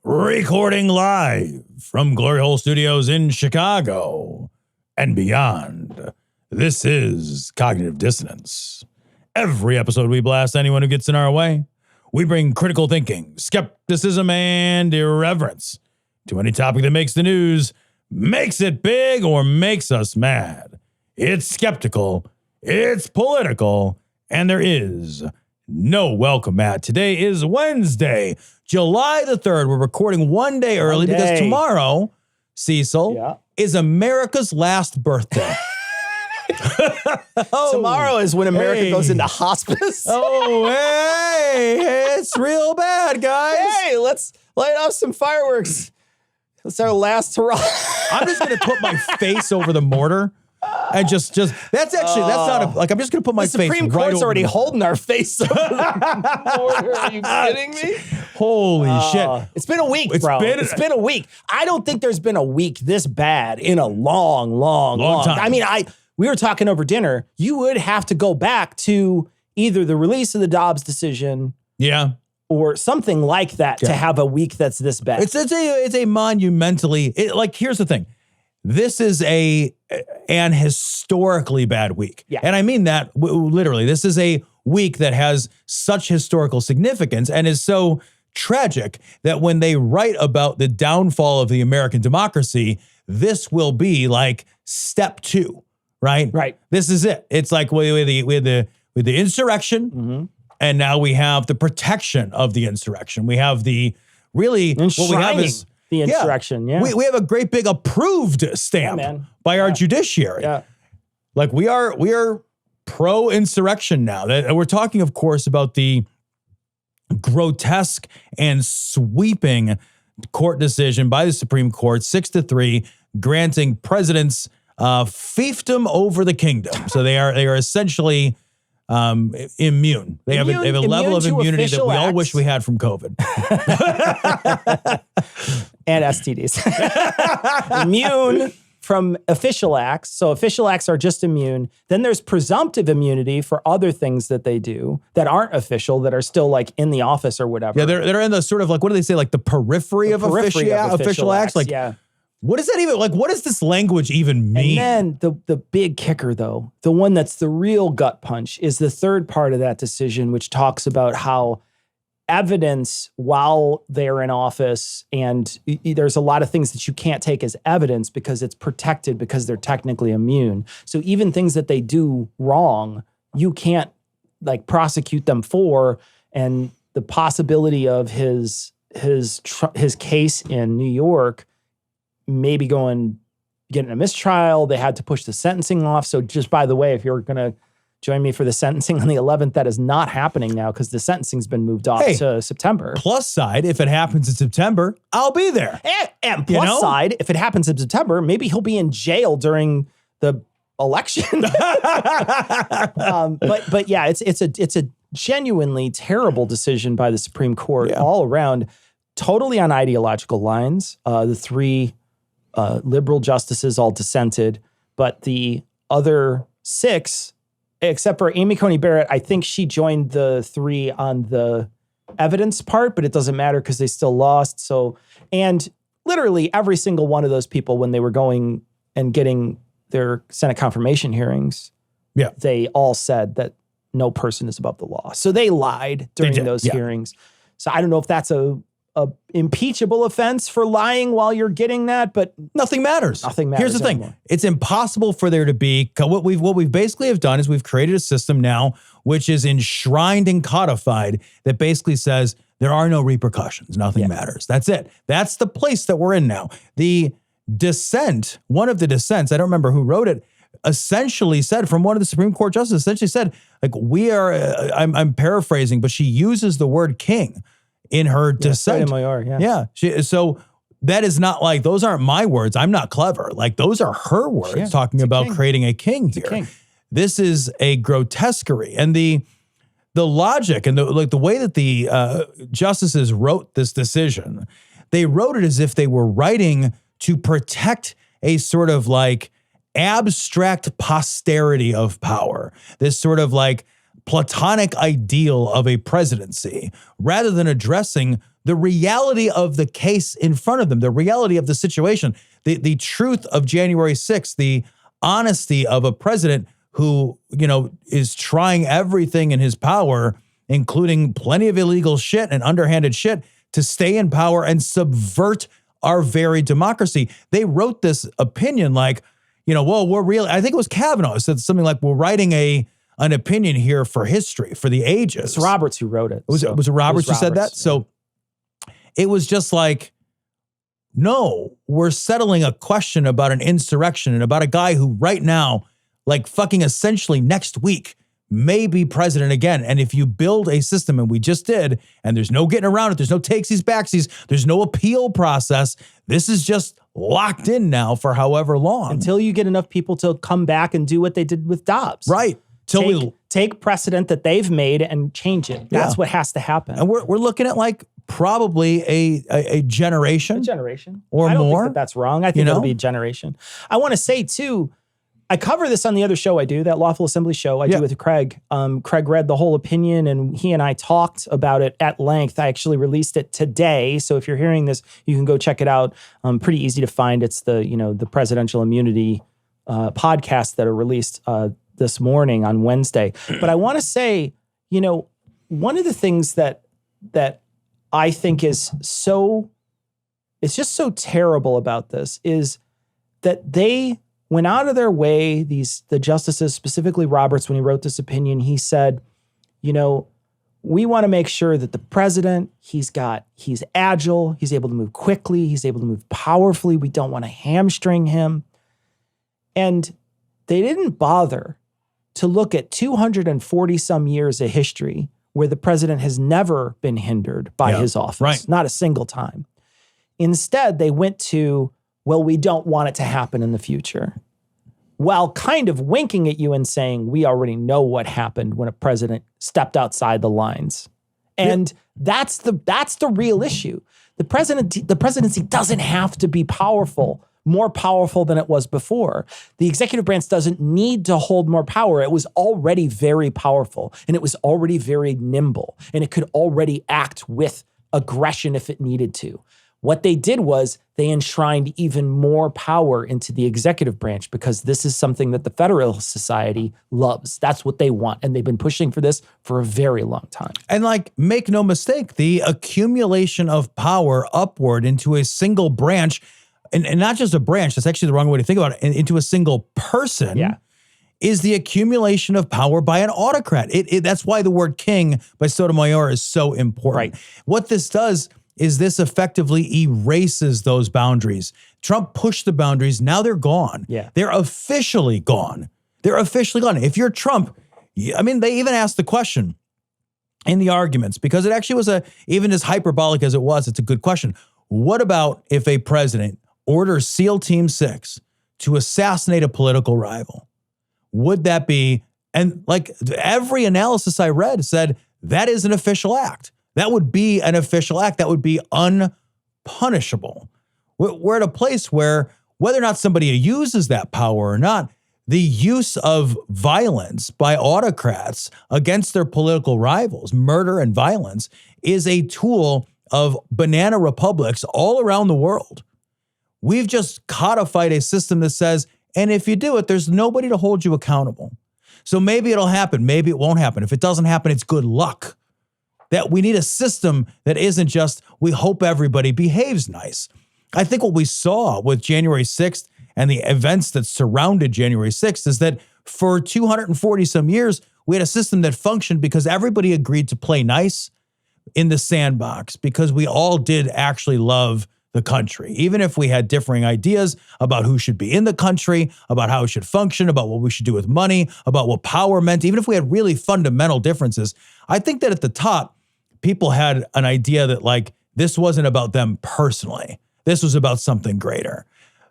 Recording live from Glory Hole Studios in Chicago and beyond. This is Cognitive Dissonance. Every episode we blast anyone who gets in our way. We bring critical thinking, skepticism, and irreverence to any topic that makes the news, makes it big, or makes us mad. It's skeptical, it's political, and there is no welcome mat. Today is Wednesday, July the 3rd. We're recording one day early because tomorrow, Cecil, is America's last birthday. Tomorrow is when America goes into hospice. It's real bad, guys. Hey, let's light off some fireworks. It's our last hurrah. I'm just going to put my face over the mortar and just that's not I'm just going to put my face right over. The Supreme Court's already holding our face over the mortar. Are you kidding me? Holy shit. It's been a week, bro. It's been a week. I don't think there's been a week this bad in a long time. I mean, we were talking over dinner. You would have to go back to either the release of the Dobbs decision, or something like that to have a week that's this bad. It's a monumentally here's the thing. This is an historically bad week. Yeah. And I mean that literally. This is a week that has such historical significance and is so tragic that when they write about the downfall of the American democracy, this will be like step 2. Right? Right. This is it. It's like we had the insurrection, and now we have the protection of the insurrection. We have the what we have is the insurrection. Yeah. We have a great big approved stamp by our judiciary. Yeah. Like we are pro-insurrection now. That we're talking, of course, about the grotesque and sweeping court decision by the Supreme Court, 6-3, granting presidents fiefdom over the kingdom. So they are essentially immune. They have a level of immunity that we all wish we had from COVID. And STDs. Immune from official acts. So official acts are just immune. Then there's presumptive immunity for other things that they do that aren't official, that are still like in the office or whatever. Yeah, they're in the sort of like, what do they say? Like the periphery of official acts? Like, what does that even, like, what does this language even mean? And then the big kicker, though, the one that's the real gut punch, is the third part of that decision, which talks about how evidence while they're in office, and there's a lot of things that you can't take as evidence because it's protected because they're technically immune. So even things that they do wrong, you can't like prosecute them for, and the possibility of his case in New York maybe getting a mistrial. They had to push the sentencing off. So just by the way, if you're going to join me for the sentencing on the 11th, that is not happening now because the sentencing's been moved off to September. Plus side, if it happens in September, I'll be there. And plus side, if it happens in September, maybe he'll be in jail during the election. But yeah, it's a genuinely terrible decision by the Supreme Court all around, totally on ideological lines. The 3 liberal justices all dissented, but the other 6, except for Amy Coney Barrett, I think she joined the 3 on the evidence part, but it doesn't matter because they still lost. So, and literally every single one of those people, when they were going and getting their Senate confirmation hearings, they all said that no person is above the law. So they lied during those hearings. So I don't know if that's a impeachable offense for lying while you're getting that, but nothing matters. Here's the thing. Anymore. It's impossible for there to be, what we've basically have done is we've created a system now which is enshrined and codified that basically says there are no repercussions. Nothing matters. That's it. That's the place that we're in now. The dissent, one of the dissents, I don't remember who wrote it, essentially said, from one of the Supreme Court justices, essentially said, like, we are, I'm paraphrasing, but she uses the word king in her dissent. So that is not like, those aren't my words. I'm not clever. Like, those are her words talking about creating a king here. This is a grotesquerie. And the logic and the way that the justices wrote this decision, they wrote it as if they were writing to protect a sort of like abstract posterity of power. This sort of like platonic ideal of a presidency, rather than addressing the reality of the case in front of them, the reality of the situation, the truth of January 6th, the honesty of a president who, is trying everything in his power, including plenty of illegal shit and underhanded shit, to stay in power and subvert our very democracy. They wrote this opinion like, we're really, I think it was Kavanaugh said something like, we're writing an opinion here for history, for the ages. It's Roberts who wrote it. Was it Roberts who said that? Yeah. So it was just like, no, we're settling a question about an insurrection and about a guy who right now, like fucking essentially next week, may be president again. And if you build a system, and we just did, and there's no getting around it, there's no takesies, backsies, there's no appeal process, this is just locked in now for however long. Until you get enough people to come back and do what they did with Dobbs. Right. Take precedent that they've made and change it. That's what has to happen. And we're looking at like probably a generation. A generation. Or more. I don't think that's wrong. I think it'll be a generation. I want to say too, I cover this on the other show I do, that Lawful Assembly show I do with Craig. Craig read the whole opinion and he and I talked about it at length. I actually released it today. So if you're hearing this, you can go check it out. Pretty easy to find. It's the presidential immunity podcasts that are released this morning on Wednesday. But I want to say, one of the things that I think is it's just so terrible about this is that they went out of their way, the justices, specifically Roberts, when he wrote this opinion, he said, we want to make sure that the president, he's agile, he's able to move quickly, he's able to move powerfully. We don't want to hamstring him. And they didn't bother to look at 240 some years of history where the president has never been hindered by his office, not a single time. Instead, they went to, well, we don't want it to happen in the future, while kind of winking at you and saying, we already know what happened when a president stepped outside the lines. And that's the real issue. The presidency doesn't have to be more powerful than it was before. The executive branch doesn't need to hold more power. It was already very powerful, and it was already very nimble, and it could already act with aggression if it needed to. What they did was they enshrined even more power into the executive branch because this is something that the Federalist Society loves. That's what they want. And they've been pushing for this for a very long time. And make no mistake, the accumulation of power upward into a single branch, and not just a branch, that's actually the wrong way to think about it, into a single person is the accumulation of power by an autocrat. That's why the word king by Sotomayor is so important. Right. What this does is this effectively erases those boundaries. Trump pushed the boundaries. Now they're gone. Yeah. They're officially gone. If you're Trump, they even asked the question in the arguments, because it actually was even as hyperbolic as it was, it's a good question. What about if a president orders SEAL Team 6 to assassinate a political rival? Would that be, and every analysis I read said that is an official act. That would be an official act. That would be unpunishable. We're at a place where whether or not somebody uses that power or not, the use of violence by autocrats against their political rivals, murder and violence, is a tool of banana republics all around the world. We've just codified a system that says, and if you do it, there's nobody to hold you accountable. So maybe it'll happen. Maybe it won't happen. If it doesn't happen, it's good luck. That we need a system that isn't just, we hope everybody behaves nice. I think what we saw with January 6th and the events that surrounded January 6th is that for 240 some years, we had a system that functioned because everybody agreed to play nice in the sandbox, because we all did actually love the country. Even if we had differing ideas about who should be in the country, about how it should function, about what we should do with money, about what power meant, even if we had really fundamental differences, I think that at the top, people had an idea that this wasn't about them personally. This was about something greater.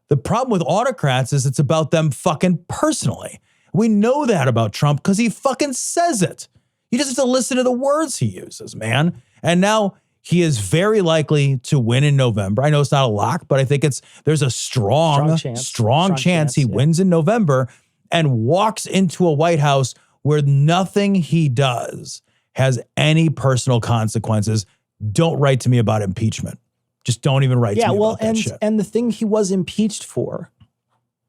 The problem with autocrats is it's about them fucking personally. We know that about Trump because he fucking says it. You just have to listen to the words he uses, man. And now he is very likely to win in November. I know it's not a lock, but I think there's a strong chance he wins in November and walks into a White House where nothing he does has any personal consequences don't write to me about impeachment. Just don't even write to me about that shit. And the thing he was impeached for,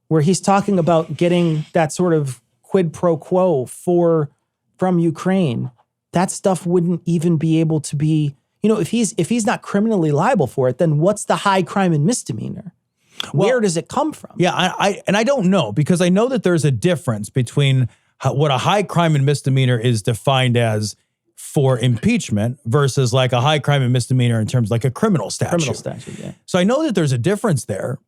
where he's talking about getting that sort of quid pro quo from Ukraine, that stuff wouldn't even be able to be, if he's not criminally liable for it, then what's the high crime and misdemeanor? Where does it come from? Yeah, I don't know, because I know that there's a difference between what a high crime and misdemeanor is defined as for impeachment versus like a high crime and misdemeanor in terms of like a criminal statute. Yeah. So I know that there's a difference there,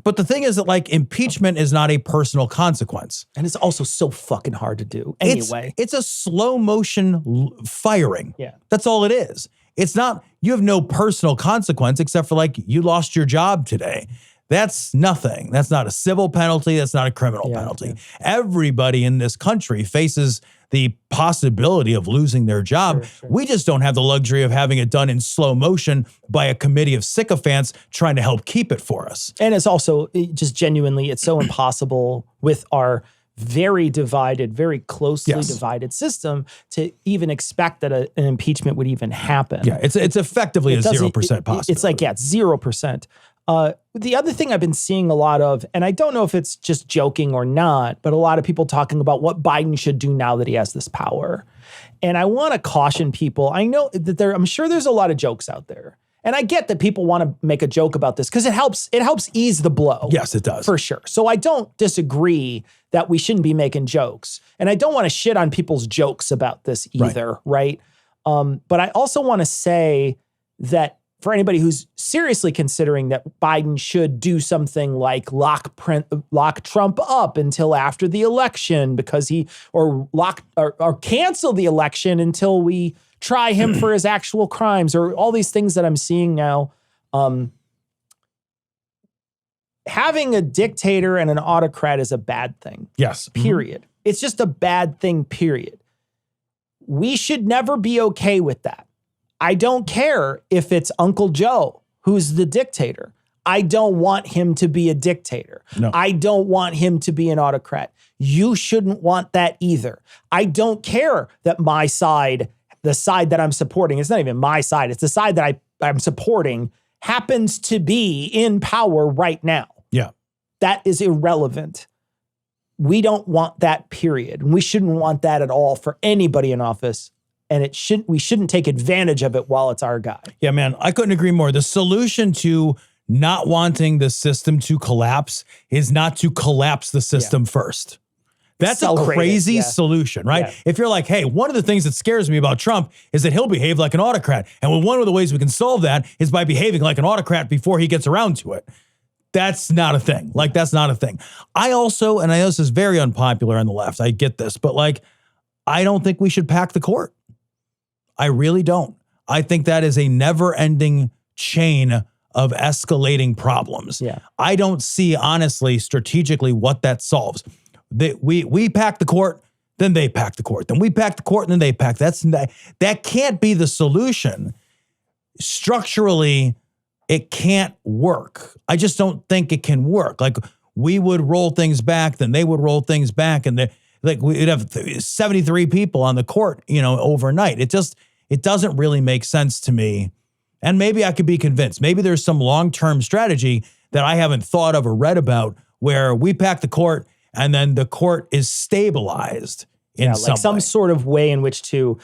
but the thing is that like impeachment is not a personal consequence. And it's also so fucking hard to do anyway. It's a slow motion firing. Yeah. That's all it is. It's not, you have no personal consequence except for like you lost your job today. That's nothing. That's not a civil penalty. That's not a criminal penalty. Yeah. Everybody in this country faces the possibility of losing their job. Sure. We just don't have the luxury of having it done in slow motion by a committee of sycophants trying to help keep it for us. And it's also just genuinely, it's so impossible with our very divided, very closely divided system to even expect that an impeachment would even happen. Yeah, it's effectively a 0% possibility. It's like, 0%. The other thing I've been seeing a lot of, and I don't know if it's just joking or not, but a lot of people talking about what Biden should do now that he has this power. And I want to caution people. I know that I'm sure there's a lot of jokes out there. And I get that people want to make a joke about this because it helps ease the blow. Yes, it does. For sure. So I don't disagree that we shouldn't be making jokes. And I don't want to shit on people's jokes about this either, right? But I also want to say that for anybody who's seriously considering that Biden should do something like lock Trump up until after the election or cancel the election until we try him for his actual crimes, or all these things that I'm seeing now. Having a dictator and an autocrat is a bad thing. Yes. Period. Mm-hmm. It's just a bad thing, period. We should never be okay with that. I don't care if it's Uncle Joe who's the dictator. I don't want him to be a dictator. No. I don't want him to be an autocrat. You shouldn't want that either. I don't care that my side, the side that I'm supporting, it's not even my side, it's the side that I'm supporting, happens to be in power right now. Yeah. That is irrelevant. We don't want that, period. We shouldn't want that at all for anybody in office. And we shouldn't take advantage of it while it's our guy. Yeah, man, I couldn't agree more. The solution to not wanting the system to collapse is not to collapse the system first. That's a crazy solution, right? Yeah. If you're like, hey, one of the things that scares me about Trump is that he'll behave like an autocrat. And one of the ways we can solve that is by behaving like an autocrat before he gets around to it. That's not a thing. Like, that's not a thing. I also, and I know this is very unpopular on the left, I get this, but like, I don't think we should pack the court. I really don't. I think that is a never-ending chain of escalating problems. Yeah. I don't see, honestly, strategically, what that solves. We pack the court, then they pack the court. Then we pack the court, and then they pack. That can't be the solution. Structurally, it can't work. I just don't think it can work. Like, we would roll things back, then they would roll things back, and we'd have 73 people on the court, overnight. It doesn't really make sense to me. And maybe I could be convinced. Maybe there's some long-term strategy that I haven't thought of or read about where we pack the court and then the court is stabilized in some way. Sort of way in which to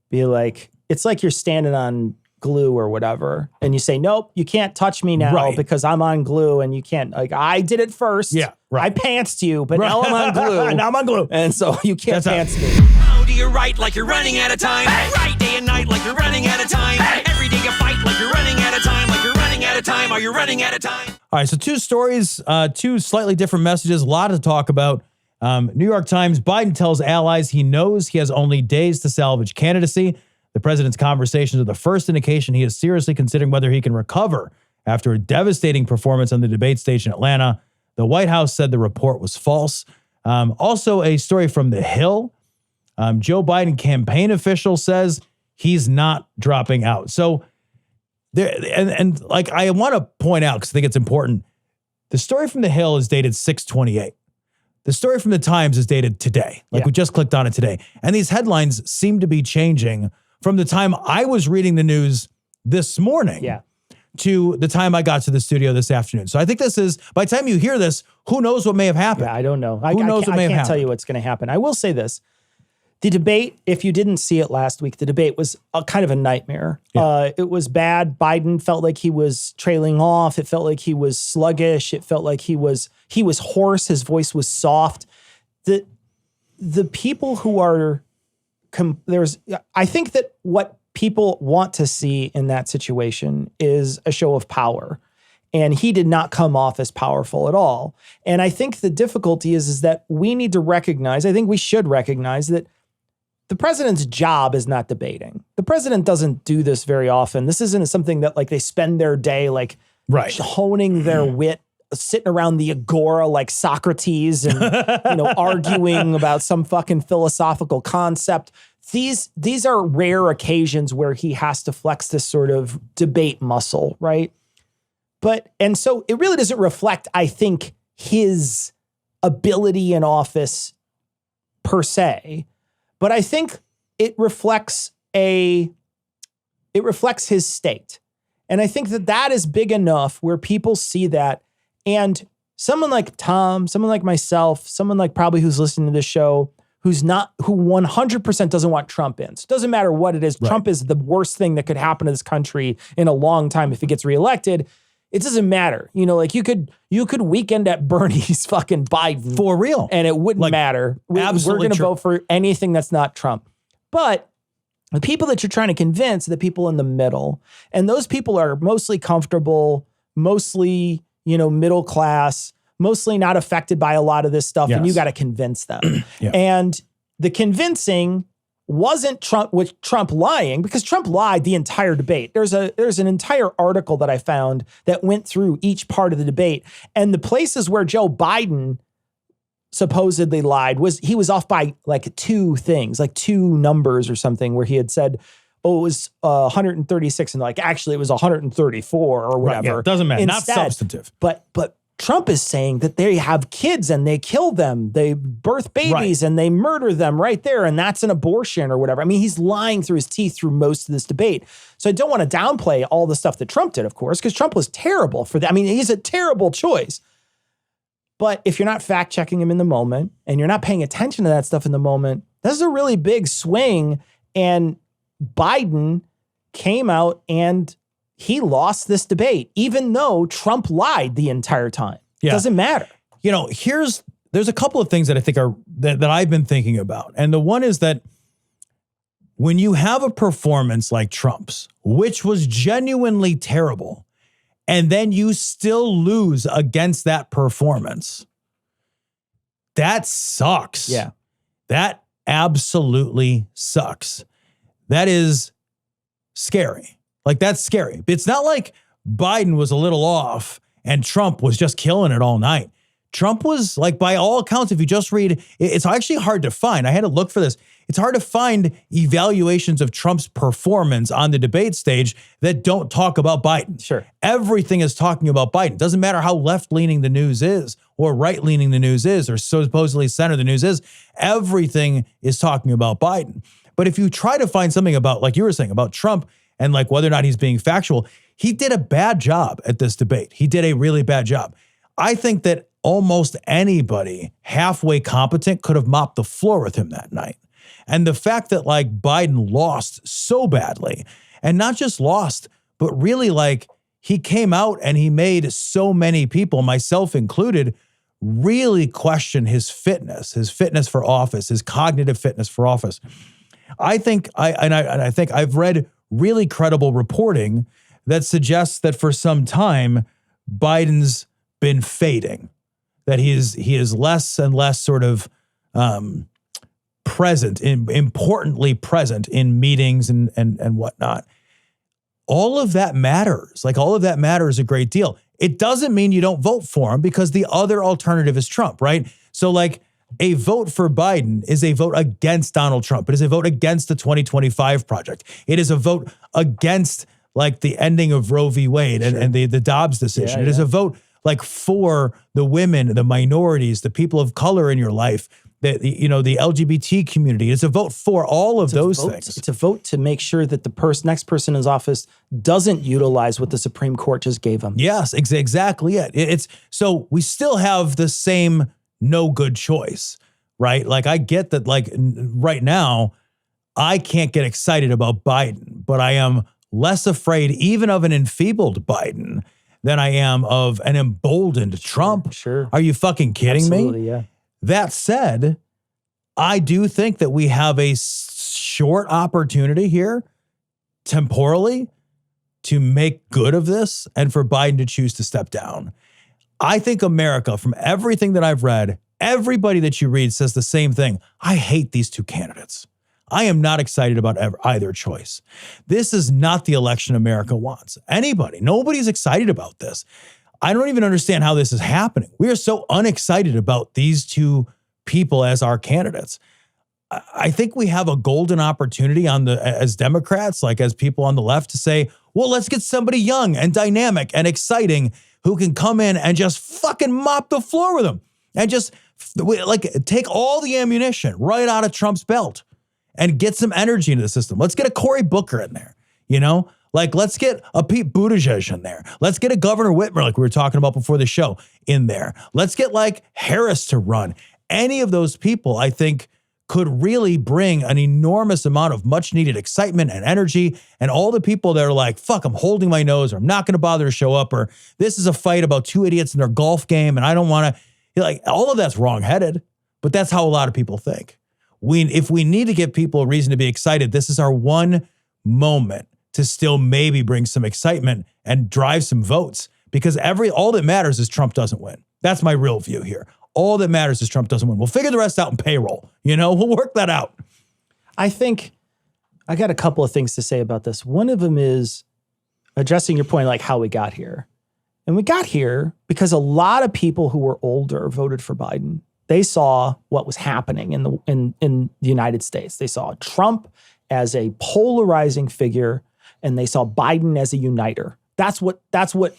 be like, it's like you're standing on glue or whatever, and you say, nope, you can't touch me now because I'm on glue, and you can't, like, I did it first. Yeah, right. I pantsed you, but now I'm on glue. Now I'm on glue. And so you can't pants me. How do you write like you're running out of time? Hey! Write day and night like you're running out of time. Hey! Every day you fight like you're running out of time. Like you're running out of time. Are you running out of time? All right, so two stories, two slightly different messages, a lot to talk about. New York Times, Biden tells allies he knows he has only days to salvage candidacy. The president's conversations are the first indication he is seriously considering whether he can recover after a devastating performance on the debate stage in Atlanta. The White House said the report was false. Also, a story from The Hill. Joe Biden campaign official says he's not dropping out. So there, and like, I want to point out, because I think it's important, the story from The Hill is dated 6/28. The story from the Times is dated today. We just clicked on it today. And these headlines seem to be changing from the time I was reading the news this morning to the time I got to the studio this afternoon. So I think this is, by the time you hear this, who knows what may have happened? Yeah, I don't know. Who knows what may have happened? I can't tell you what's going to happen. I will say this. The debate, if you didn't see it last week, the debate was kind of a nightmare. Yeah. It was bad. Biden felt like he was trailing off. It felt like he was sluggish. It felt like he was hoarse. His voice was soft. The people who are, I think that what people want to see in that situation is a show of power. And he did not come off as powerful at all. And I think the difficulty is that we need to recognize, I think we should recognize that the president's job is not debating. The president doesn't do this very often. This isn't something that like they spend their day like honing their wit, sitting around the agora like Socrates and arguing about some fucking philosophical concept. These are rare occasions where he has to flex this sort of debate muscle, right? And so it really doesn't reflect, I think, his ability in office per se, but I think it reflects his state. And I think that is big enough where people see that. And someone like Tom, someone like myself, someone like probably who's listening to this show, who 100% doesn't want Trump in. So it doesn't matter what it is. Right. Trump is the worst thing that could happen to this country in a long time if he gets reelected. It doesn't matter. Like you could weekend at Bernie's fucking Biden. For real. And it wouldn't matter. We're going to vote for anything that's not Trump. But the people that you're trying to convince are the people in the middle. And those people are mostly comfortable, mostly, middle class, mostly not affected by a lot of this stuff. Yes. And you got to convince them. Yeah. And the convincing wasn't Trump lying, because Trump lied the entire debate. There's an entire article that I found that went through each part of the debate. And the places where Joe Biden supposedly lied he was off by like two things, like two numbers or something, where he had said, it was 136, and like actually it was 134 or whatever. Right, yeah, doesn't matter. Instead, not substantive. But Trump is saying that they have kids and they kill them, they birth babies and they murder them right there, and that's an abortion or whatever. I mean, he's lying through his teeth through most of this debate. So I don't want to downplay all the stuff that Trump did, of course, because Trump was terrible for that. I mean, he's a terrible choice. But if you're not fact checking him in the moment and you're not paying attention to that stuff in the moment, this is a really big swing. And Biden came out and he lost this debate, even though Trump lied the entire time. Yeah. It doesn't matter. There's a couple of things that I think that I've been thinking about. And the one is that when you have a performance like Trump's, which was genuinely terrible, and then you still lose against that performance, that sucks. Yeah. That absolutely sucks. That is scary. Like, that's scary. It's not like Biden was a little off and Trump was just killing it all night. Trump was, like, by all accounts, if you just read, it's actually hard to find. I had to look for this. It's hard to find evaluations of Trump's performance on the debate stage that don't talk about Biden. Sure. Everything is talking about Biden. Doesn't matter how left-leaning the news is or right-leaning the news is or supposedly center the news is. Everything is talking about Biden. But if you try to find something about, like you were saying, about Trump and like whether or not he's being factual, he did a bad job at this debate. He did a really bad job. I think that almost anybody halfway competent could have mopped the floor with him that night. And the fact that like Biden lost so badly, and not just lost, but really like he came out and he made so many people, myself included, really question his fitness for office, his cognitive fitness for office. I think I've read really credible reporting that suggests that for some time Biden's been fading, that he is less and less sort of importantly present in meetings and whatnot. All of that matters. Like, all of that matters a great deal. It doesn't mean you don't vote for him, because the other alternative is Trump, right? So like, a vote for Biden is a vote against Donald Trump. It is a vote against the 2025 project. It is a vote against like the ending of Roe v. Wade and the Dobbs decision. It is a vote like for the women, the minorities, the people of color in your life. the LGBT community. It's a vote for all of those things. It's a vote to make sure that the next person in office doesn't utilize what the Supreme Court just gave them. Yes, exactly it. It's so we still have the same no good choice, right? Like I get that, like right now, I can't get excited about Biden, but I am less afraid even of an enfeebled Biden than I am of an emboldened Trump. Sure. Are you fucking kidding Absolutely, me? yeah. That said, I do think that we have a short opportunity here, temporally, to make good of this and for Biden to choose to step down. I think America, from everything that I've read, everybody that you read says the same thing. I hate these two candidates. I am not excited about either choice. This is not the election America wants. Nobody's excited about this. I don't even understand how this is happening. We are so unexcited about these two people as our candidates. I think we have a golden opportunity as Democrats, like as people on the left, to say, well, let's get somebody young and dynamic and exciting who can come in and just fucking mop the floor with them and just like take all the ammunition right out of Trump's belt and get some energy into the system. Let's get a Cory Booker in there, Like, let's get a Pete Buttigieg in there. Let's get a Governor Whitmer, like we were talking about before the show, in there. Let's get, like, Harris to run. Any of those people, I think, could really bring an enormous amount of much-needed excitement and energy. And all the people that are like, fuck, I'm holding my nose, or I'm not going to bother to show up, or this is a fight about two idiots in their golf game, and I don't want to, like, all of that's wrong-headed. But that's how a lot of people think. If we need to give people a reason to be excited, this is our one moment to still maybe bring some excitement and drive some votes, because all that matters is Trump doesn't win. That's my real view here. All that matters is Trump doesn't win. We'll figure the rest out in payroll. We'll work that out. I think I got a couple of things to say about this. One of them is addressing your point, like how we got here. And we got here because a lot of people who were older voted for Biden. They saw what was happening in the United States. They saw Trump as a polarizing figure, and they saw Biden as a uniter. That's what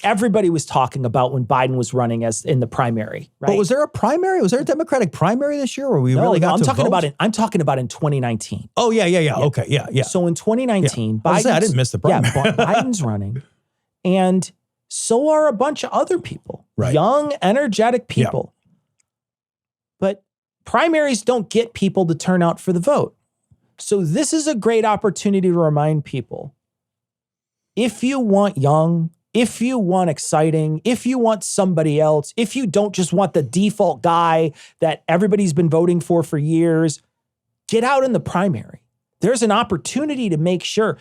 everybody was talking about when Biden was running as in the primary, right? But was there a primary? Was there a Democratic primary this year where we really got to vote? I'm talking about in 2019. Oh, yeah. Okay, yeah. So in 2019, I didn't miss the primary. Yeah, Biden's running, and so are a bunch of other people, right. Young, energetic people. Yeah. But primaries don't get people to turn out for the vote. So this is a great opportunity to remind people, if you want young, if you want exciting, if you want somebody else, if you don't just want the default guy that everybody's been voting for years, get out in the primary. There's an opportunity to make sure,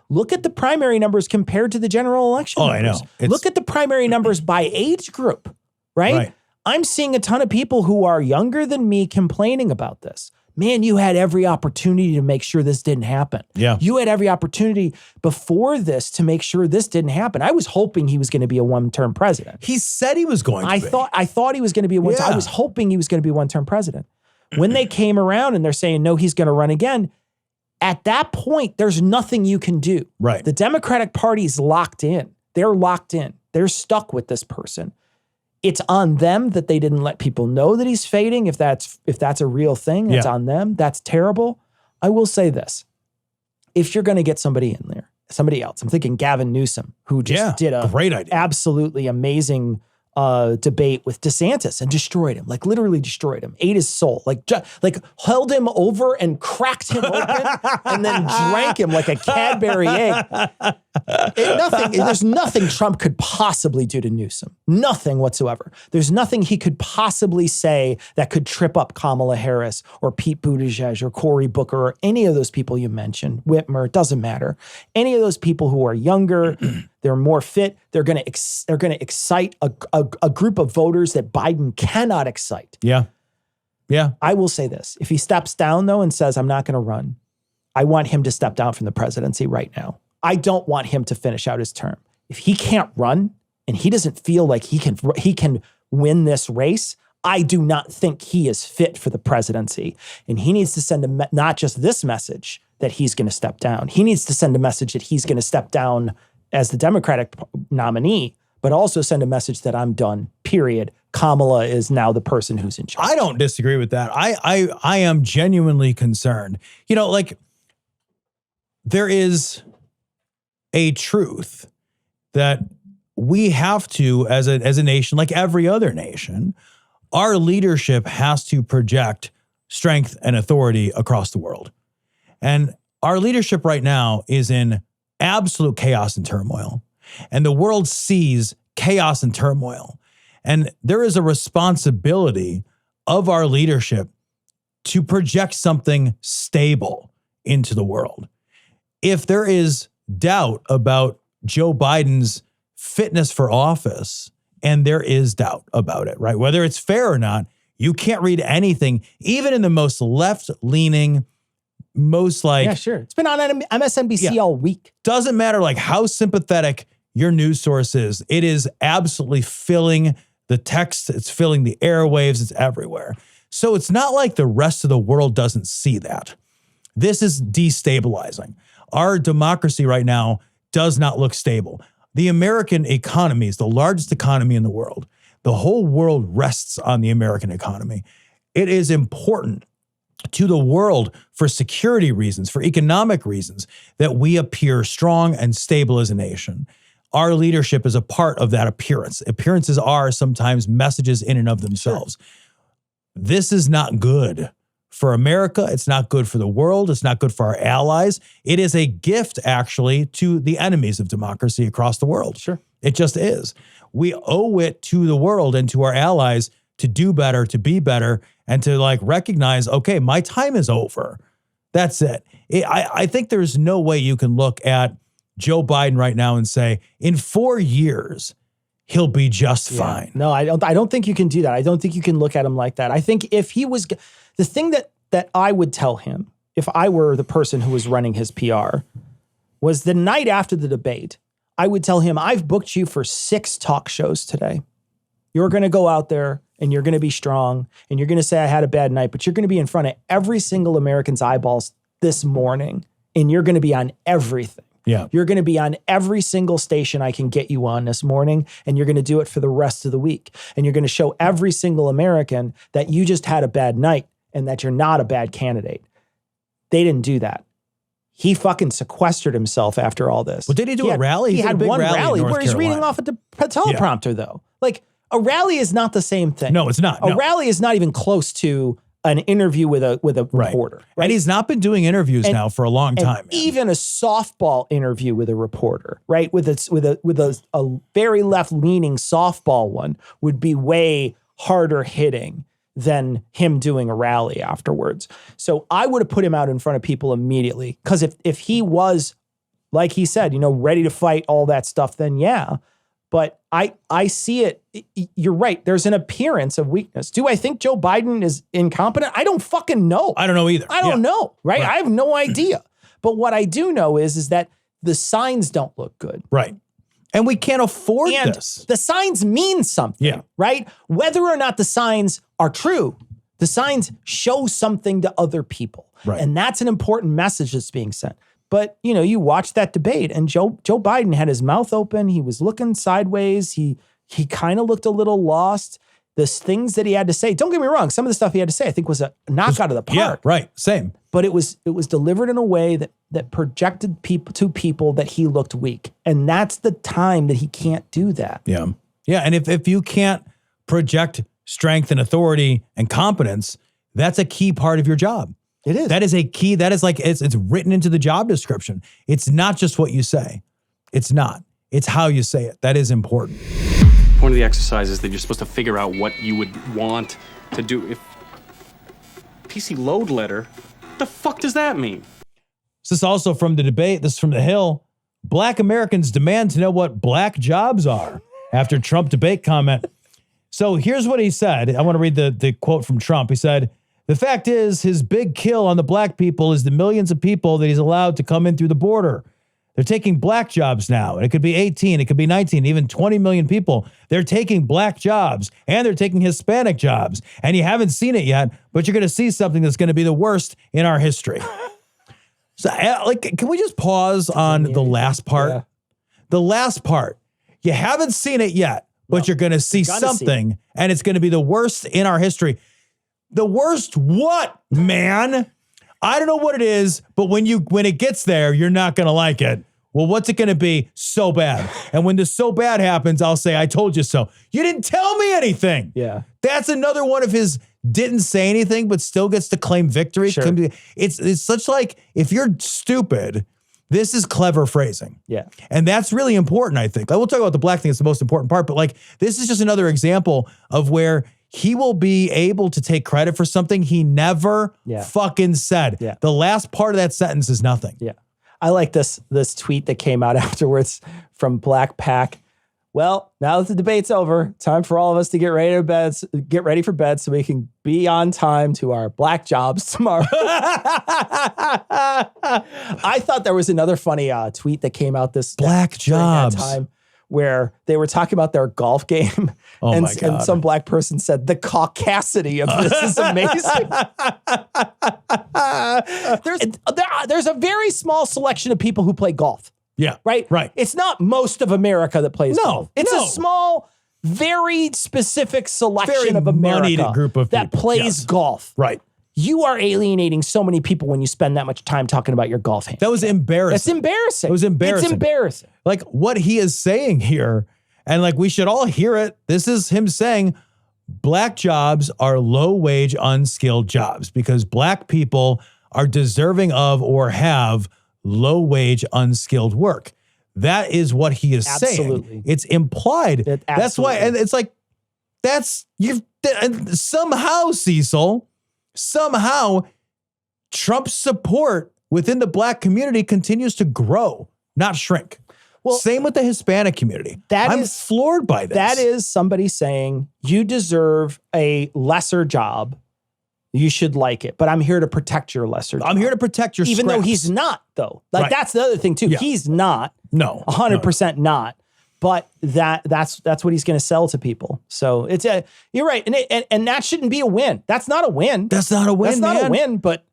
look at the primary numbers compared to the general election numbers. I know. Look at the primary numbers by age group, right? I'm seeing a ton of people who are younger than me complaining about this. Man, you had every opportunity to make sure this didn't happen. Yeah. You had every opportunity before this to make sure this didn't happen. I was hoping he was going to be a one-term president. He said he was going to be. I thought he was going to be a one-term. I was hoping he was going to be a one-term president. When they came around and they're saying, no, he's going to run again, at that point, there's nothing you can do. Right. The Democratic Party's locked in. They're locked in. They're stuck with this person. It's on them that they didn't let people know that he's fading. If that's a real thing, it's on them. That's terrible. I will say this. If you're going to get somebody in there, somebody else, I'm thinking Gavin Newsom, who just did a great idea, absolutely amazing debate with DeSantis and destroyed him, like literally destroyed him, ate his soul, like held him over and cracked him open and then drank him like a Cadbury egg. There's nothing Trump could possibly do to Newsom. Nothing whatsoever. There's nothing he could possibly say that could trip up Kamala Harris or Pete Buttigieg or Cory Booker or any of those people you mentioned, Whitmer, it doesn't matter. Any of those people who are younger, they're more fit, they're going to excite a group of voters that Biden cannot excite. Yeah. I will say this. If he steps down, though, and says, I'm not going to run, I want him to step down from the presidency right now. I don't want him to finish out his term. If he can't run and he doesn't feel like he can win this race, I do not think he is fit for the presidency. And he needs to send not just this message that he's going to step down. He needs to send a message that he's going to step down as the Democratic nominee, but also send a message that I'm done, period. Kamala is now the person who's in charge. I don't disagree with that. I am genuinely concerned. You know, like there is a truth that we have to, as a nation, like every other nation, our leadership has to project strength and authority across the world. And our leadership right now is in absolute chaos and turmoil. And the world sees chaos and turmoil. And there is a responsibility of our leadership to project something stable into the world. If there is doubt about Joe Biden's fitness for office, and there is doubt about it, right? Whether it's fair or not, you can't read anything, even in the most left-leaning, most like... Yeah, sure. It's been on MSNBC all week. Doesn't matter like how sympathetic your news source is. It is absolutely filling the text. It's filling the airwaves. It's everywhere. So it's not like the rest of the world doesn't see that. This is destabilizing. Our democracy right now does not look stable. The American economy is the largest economy in the world. The whole world rests on the American economy. It is important to the world for security reasons, for economic reasons, that we appear strong and stable as a nation. Our leadership is a part of that appearance. Appearances are sometimes messages in and of themselves. Sure. This is not good for America. It's not good for the world. It's not good for our allies. It is a gift, actually, to the enemies of democracy across the world. Sure. It just is. We owe it to the world and to our allies to do better, to be better, and to like recognize, okay, my time is over. That's it. I think there's no way you can look at Joe Biden right now and say, in 4 years, he'll be just fine. No, I don't think you can do that. I don't think you can look at him like that. I think if he was, the thing that I would tell him, if I were the person who was running his PR, was the night after the debate, I would tell him, I've booked you for 6 talk shows today. You're going to go out there and you're going to be strong and you're going to say I had a bad night, but you're going to be in front of every single American's eyeballs this morning and you're going to be on everything. Yeah. You're going to be on every single station I can get you on this morning, and you're going to do it for the rest of the week. And you're going to show every single American that you just had a bad night and that you're not a bad candidate. They didn't do that. He fucking sequestered himself after all this. Well, did he do a rally? He had one rally where he's reading off at the teleprompter, though. Like, a rally is not the same thing. No, it's not. A rally is not even close to an interview with a reporter. Right? And he's not been doing interviews now for a long time. Even a softball interview with a reporter, right? With a very left-leaning softball one would be way harder hitting than him doing a rally afterwards. So I would have put him out in front of people immediately. Because if he was, like he said, ready to fight all that stuff, then yeah. But I see it. You're right. There's an appearance of weakness. Do I think Joe Biden is incompetent? I don't fucking know. I don't know either. I don't know, right? I have no idea. But what I do know is that the signs don't look good. Right. And we can't afford this. The signs mean something, right? Whether or not the signs are true, the signs show something to other people. Right. And that's an important message that's being sent. But, you watch that debate and Joe Biden had his mouth open. He was looking sideways. He kind of looked a little lost. The things that he had to say, don't get me wrong, some of the stuff he had to say, I think was a knock out of the park. Yeah, right. Same. But it was delivered in a way that projected people that he looked weak. And that's the time that he can't do that. Yeah. Yeah. And if you can't project strength and authority and competence, that's a key part of your job. It is. That is a key. That is like, it's written into the job description. It's not just what you say. It's not. It's how you say it. That is important. One of the exercises that you're supposed to figure out what you would want to do. If PC load letter, what the fuck does that mean? This is also from the debate. This is from the Hill. Black Americans demand to know what black jobs are after Trump debate comment. So here's what he said. I want to read the quote from Trump. He said, "The fact is, his big kill on the black people is the millions of people that he's allowed to come in through the border. They're taking black jobs now. And it could be 18, it could be 19, even 20 million people. They're taking black jobs and they're taking Hispanic jobs. And you haven't seen it yet, but you're going to see something that's going to be the worst in our history." So, can we just pause on the last part? Yeah. The last part. You haven't seen it yet, but you're going to see something, and it's going to be the worst in our history. The worst what, man? I don't know what it is, but when it gets there, you're not going to like it. Well, what's it going to be? So bad. And when the so bad happens, I'll say, I told you so. You didn't tell me anything. Yeah. That's another one of his didn't say anything, but still gets to claim victory. Sure. It's such like, if you're stupid, this is clever phrasing. Yeah. And that's really important, I think. Like, we'll talk about the black thing. It's the most important part. But like, this is just another example of where he will be able to take credit for something he never fucking said. Yeah. The last part of that sentence is nothing. Yeah. I like this tweet that came out afterwards from Black Pack. Well, now that the debate's over, time for all of us to get ready for bed so we can be on time to our black jobs tomorrow. I thought there was another funny tweet that came out black during jobs that time where they were talking about their golf game. Oh my God. And some black person said, the caucasity of this is amazing. There's a very small selection of people who play golf. Yeah. Right? Right. It's not most of America that plays golf. It's a small, very specific selection of America group of that people. plays golf. Right. You are alienating so many people when you spend that much time talking about your golf hand. That was embarrassing. That's embarrassing. It was embarrassing. It's embarrassing. Like what he is saying here, and like we should all hear it. This is him saying black jobs are low wage, unskilled jobs because black people are deserving of or have low wage, unskilled work. That is what he is saying. It's implied. That's why, and it's like, and somehow, Cecil, Trump's support within the black community continues to grow, not shrink. Well, same with the Hispanic community. I'm floored by this. That is somebody saying you deserve a lesser job. You should like it, but I'm here to protect your lesser job. I'm here to protect your Even scraps. though he's not, though. Like, that's the other thing, too. Yeah. He's not. No. 100% not. But that's what he's going to sell to people. So you're right. And that shouldn't be a win. That's not a win. That's not a win, That's not a win, but...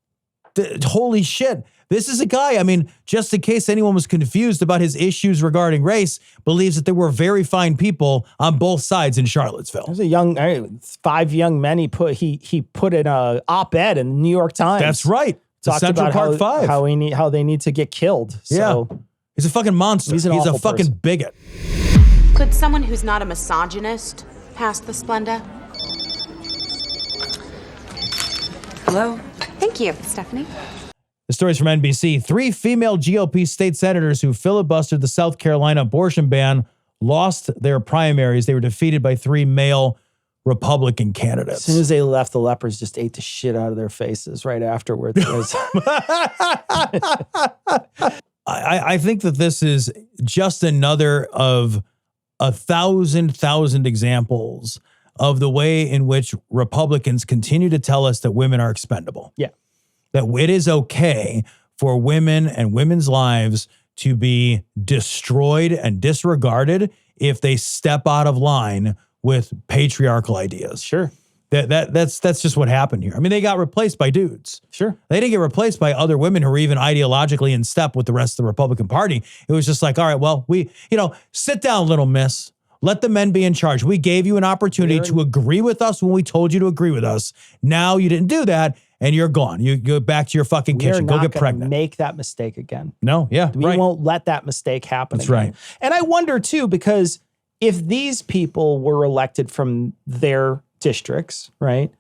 Holy shit. This is a guy, I mean, just in case anyone was confused about his issues regarding race, believes that there were very fine people on both sides in Charlottesville. There's 5 young men he put in a op-ed in the New York Times. That's right. Talked Central about Park 5. How they need to get killed. So yeah. He's a fucking monster. He's a fucking bigot. Could someone who's not a misogynist pass the Splenda? Hello. Thank you, Stephanie. The story's from NBC. 3 female GOP state senators who filibustered the South Carolina abortion ban lost their primaries. They were defeated by 3 male Republican candidates. As soon as they left, the lepers just ate the shit out of their faces right afterwards. I think that this is just another of 1,000 examples of the way in which Republicans continue to tell us that women are expendable. Yeah. That it is okay for women and women's lives to be destroyed and disregarded if they step out of line with patriarchal ideas. Sure. That's just what happened here. I mean, they got replaced by dudes. Sure. They didn't get replaced by other women who were even ideologically in step with the rest of the Republican Party. It was just like, all right, well, sit down, little miss. Let the men be in charge. We gave you an opportunity to agree with us when we told you to agree with us. Now you didn't do that, and you're gone. You go back to your fucking kitchen. Go get pregnant. Make that mistake again. No, yeah, we won't let that mistake happen. That's again. right. And I wonder too, because if these people were elected from their districts, right?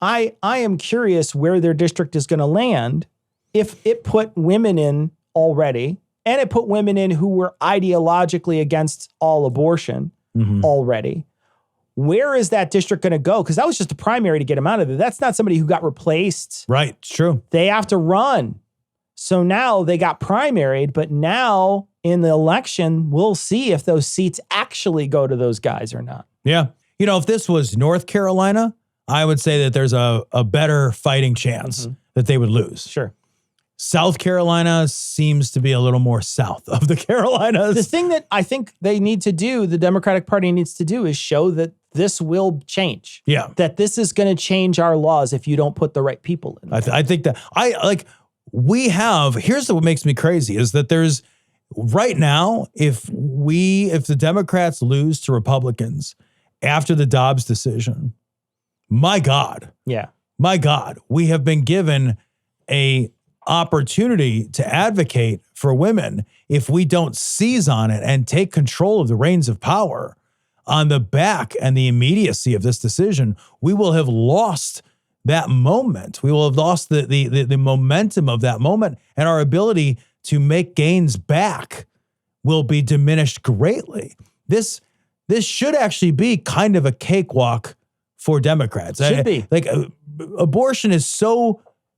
I am curious where their district is going to land if it put women in already. And it put women in who were ideologically against all abortion already. Where is that district going to go? Because that was just a primary to get them out of there. That's not somebody who got replaced. Right, it's true. They have to run. So now they got primaried, but now in the election, we'll see if those seats actually go to those guys or not. Yeah. If this was North Carolina, I would say that there's a better fighting chance that they would lose. Sure. South Carolina seems to be a little more south of the Carolinas. The thing that I think they need to do, the Democratic Party needs to do, is show that this will change. Yeah. That this is going to change our laws if you don't put the right people in. I think that here's what makes me crazy is that right now, if the Democrats lose to Republicans after the Dobbs decision, my God, we have been given a opportunity to advocate for women. If we don't seize on it and take control of the reins of power on the back and the immediacy of this decision, we will have lost that moment. We will have lost the momentum of that moment, and our ability to make gains back will be diminished greatly. This should actually be kind of a cakewalk for Democrats. Should be. Like abortion is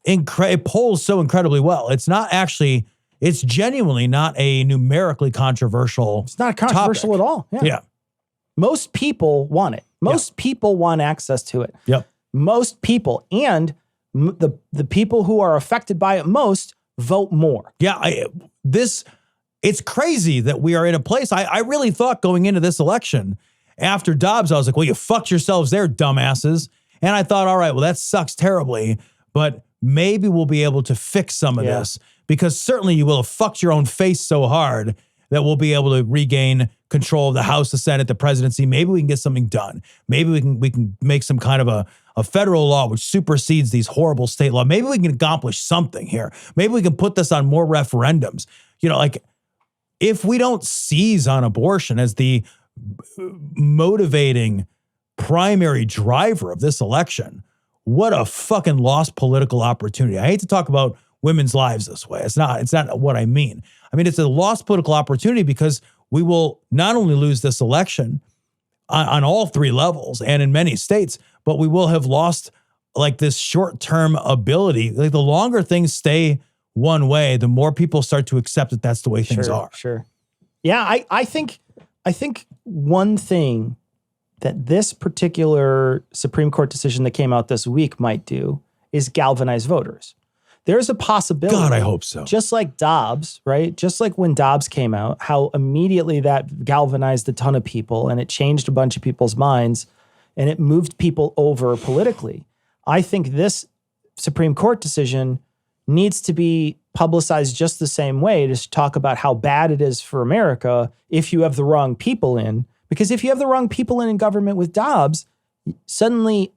it polls so incredibly well. It's genuinely not a numerically controversial. It's not controversial topic at all. Yeah. Most people want it. Most people want access to it. Yep. Most people, and the people who are affected by it most vote more. Yeah. It's crazy that we are in a place. I really thought going into this election after Dobbs, I was like, well, you fucked yourselves there, dumbasses. And I thought, all right, well, that sucks terribly, but maybe we'll be able to fix some of this, because certainly you will have fucked your own face so hard that we'll be able to regain control of the House, the Senate, the presidency. Maybe we can get something done. Maybe we can make some kind of a federal law which supersedes these horrible state laws. Maybe we can accomplish something here. Maybe we can put this on more referendums. Like if we don't seize on abortion as the motivating primary driver of this election, what a fucking lost political opportunity. I hate to talk about women's lives this way. It's not what I mean. I mean, it's a lost political opportunity because we will not only lose this election on all three levels and in many states, but we will have lost like this short-term ability. Like the longer things stay one way, the more people start to accept that that's the way things are. Sure. Yeah, I think one thing that this particular Supreme Court decision that came out this week might do is galvanize voters. There's a possibility. God, I hope so. Just like Dobbs, right? Just like when Dobbs came out, how immediately that galvanized a ton of people and it changed a bunch of people's minds and it moved people over politically. I think this Supreme Court decision needs to be publicized just the same way to talk about how bad it is for America if you have the wrong people in. Because if you have the wrong people in government with Dobbs, suddenly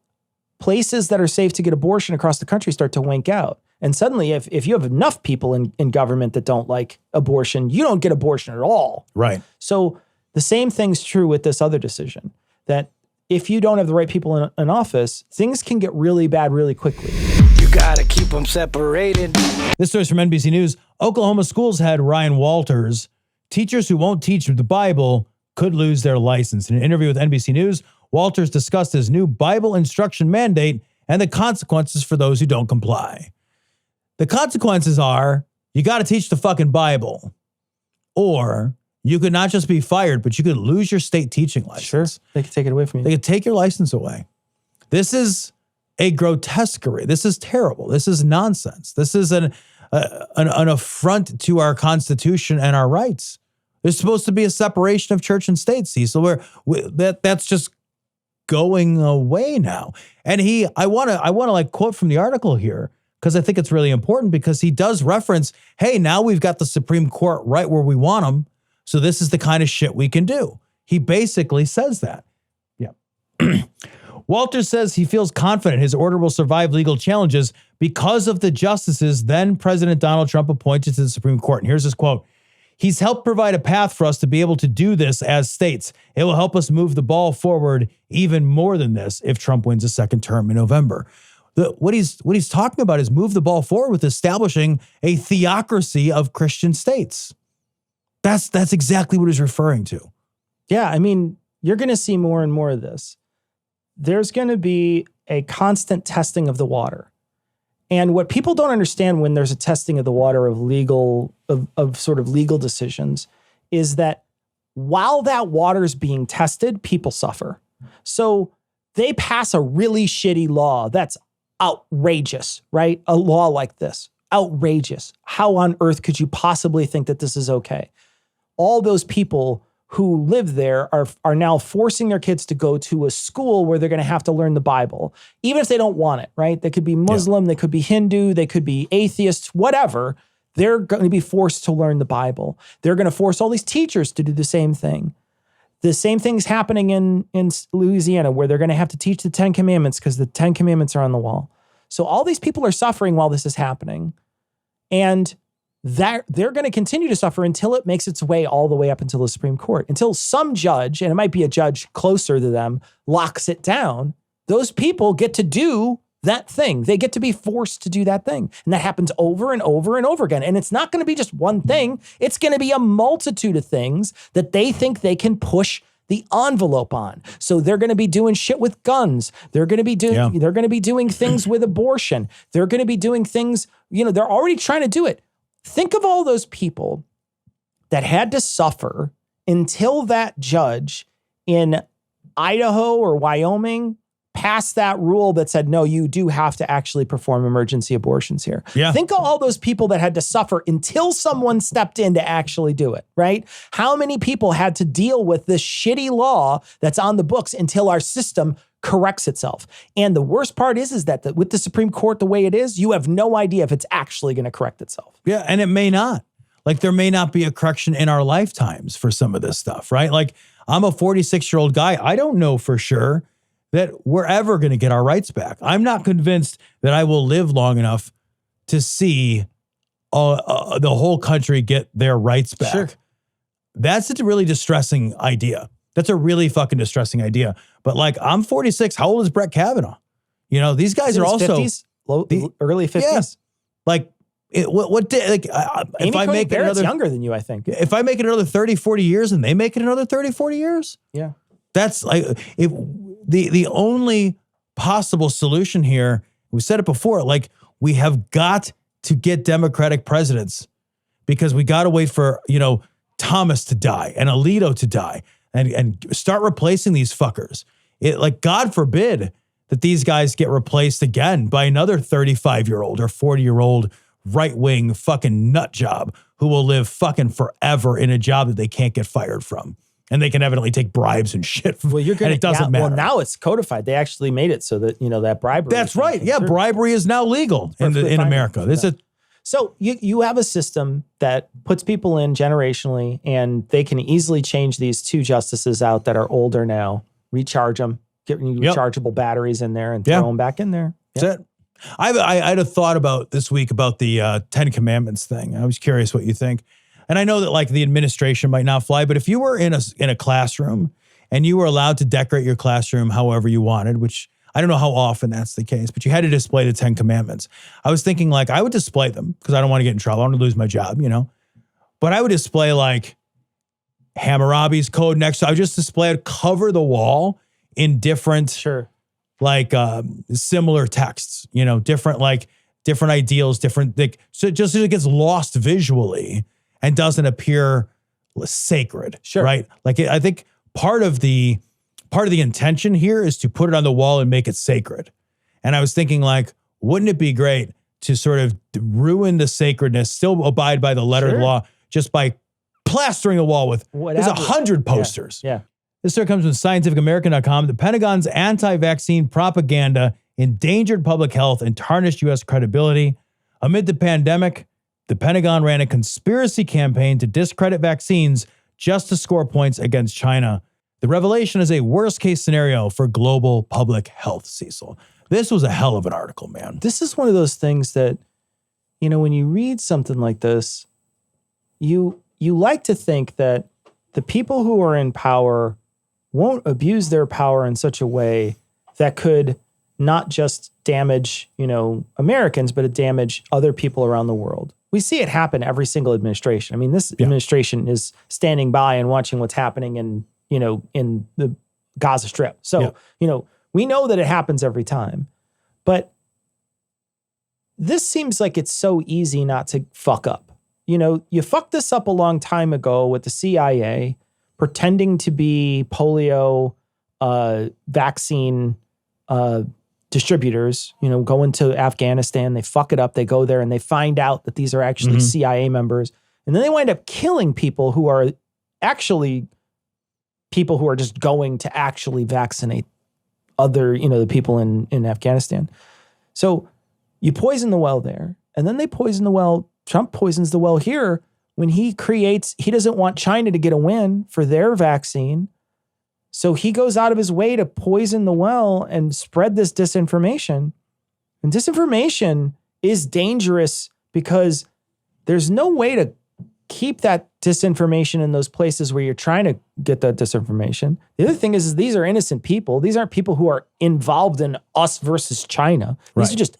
places that are safe to get abortion across the country start to wink out. And suddenly, if you have enough people in government that don't like abortion, you don't get abortion at all. Right. So the same thing's true with this other decision, that if you don't have the right people in office, things can get really bad really quickly. You gotta keep them separated. This story is from NBC News. Oklahoma schools head Ryan Walters. Teachers who won't teach the Bible could lose their license. In an interview with NBC News, Walters discussed his new Bible instruction mandate and the consequences for those who don't comply. The consequences are you got to teach the fucking Bible, or you could not just be fired, but you could lose your state teaching license. Sure, they could take it away from you. They could take your license away. This is a grotesquerie. This is terrible. This is nonsense. This is an affront to our Constitution and our rights. There's supposed to be a separation of church and state, Cecil, that's just going away now. And I want to like quote from the article here, because I think it's really important, because he does reference, hey, now we've got the Supreme Court right where we want them. So this is the kind of shit we can do. He basically says that. Yeah. Walters says he feels confident his order will survive legal challenges because of the justices then President Donald Trump appointed to the Supreme Court. And here's his quote. He's helped provide a path for us to be able to do this as states. It will help us move the ball forward even more than this if Trump wins a second term in November. What he's talking about is move the ball forward with establishing a theocracy of Christian states. That's exactly what he's referring to. Yeah, I mean, you're going to see more and more of this. There's going to be a constant testing of the water. And what people don't understand when there's a testing of the water of legal decisions is that while that water is being tested, people suffer. So they pass a really shitty law that's outrageous, right? A law like this, outrageous. How on earth could you possibly think that this is okay? All those people who live there are now forcing their kids to go to a school where they're going to have to learn the Bible, even if they don't want it, right? They could be Muslim, They could be Hindu, they could be atheists, whatever. They're going to be forced to learn the Bible. They're going to force all these teachers to do the same thing. The same thing's happening in Louisiana, where they're going to have to teach the 10 Commandments because the 10 Commandments are on the wall. So all these people are suffering while this is happening. And they're going to continue to suffer until it makes its way all the way up until the Supreme Court, until some judge, and it might be a judge closer to them, locks it down. Those people get to do that thing. They get to be forced to do that thing. And that happens over and over and over again. And it's not going to be just one thing. It's going to be a multitude of things that they think they can push the envelope on. So they're going to be doing shit with guns. They're going to be doing things with abortion. They're going to be doing things, they're already trying to do it. Think of all those people that had to suffer until that judge in Idaho or Wyoming passed that rule that said, no, you do have to actually perform emergency abortions here. Yeah. Think of all those people that had to suffer until someone stepped in to actually do it, right? How many people had to deal with this shitty law that's on the books until our system corrects itself? And the worst part is that with the Supreme Court the way it is, you have no idea if it's actually going to correct itself. Yeah, and it may not. Like, there may not be a correction in our lifetimes for some of this stuff, right? Like, I'm a 46-year-old guy. I don't know for sure that we're ever going to get our rights back. I'm not convinced that I will live long enough to see the whole country get their rights back. Sure. That's a really distressing idea. That's a really fucking distressing idea. But like, I'm 46. How old is Brett Kavanaugh? These guys are also 50s, early 50s. Yeah. Like, if I make it another, younger than you, I think. If I make it another 30, 40 years and they make it another 30, 40 years. Yeah. That's like, if the only possible solution here, we said it before, like, we have got to get Democratic presidents, because we got to wait for, Thomas to die and Alito to die and start replacing these fuckers. God forbid that these guys get replaced again by another 35-year-old or 40-year-old right-wing fucking nut job who will live fucking forever in a job that they can't get fired from. And they can evidently take bribes and shit. Well, and it doesn't matter. Well, now it's codified. They actually made it so that, that bribery. That's right. Yeah, bribery is now legal in America. So you have a system that puts people in generationally, and they can easily change these two justices out that are older now, recharge them, get rechargeable batteries in there and throw them back in there. That's it. I had a thought about this week about the 10 Commandments thing. I was curious what you think. And I know that like the administration might not fly, but if you were in a classroom and you were allowed to decorate your classroom however you wanted, which I don't know how often that's the case, but you had to display the 10 Commandments. I was thinking like I would display them because I don't want to get in trouble. I don't want to lose my job, But I would display like Hammurabi's code next to, I would just display it, cover the wall in different, similar texts, different ideals, so just so it gets lost visually and doesn't appear sacred, right? Like I think part of the intention here is to put it on the wall and make it sacred. And I was thinking like, wouldn't it be great to sort of ruin the sacredness, still abide by the letter of the law, just by plastering the wall with, there's 100 posters. Yeah. This story comes from scientificamerican.com. The Pentagon's anti-vaccine propaganda endangered public health and tarnished U.S. credibility. Amid the pandemic, the Pentagon ran a conspiracy campaign to discredit vaccines just to score points against China. The revelation is a worst-case scenario for global public health, Cecil. This was a hell of an article, man. This is one of those things that, when you read something like this, you like to think that the people who are in power won't abuse their power in such a way that could not just damage, Americans, but it damage other people around the world. We see it happen every single administration. I mean, this administration is standing by and watching what's happening in the Gaza Strip. So, we know that it happens every time. But this seems like it's so easy not to fuck up. You fucked this up a long time ago with the CIA pretending to be polio vaccine distributors, go into Afghanistan, they fuck it up, they go there and they find out that these are actually CIA members. And then they wind up killing people who are actually people who are just going to actually vaccinate other, the people in Afghanistan. So you poison the well there, and then they poison the well Trump poisons the well here when he doesn't want China to get a win for their vaccine. So he goes out of his way to poison the well and spread this disinformation. And disinformation is dangerous because there's no way to keep that disinformation in those places where you're trying to get that disinformation. The other thing is these are innocent people. These aren't people who are involved in us versus China. These are just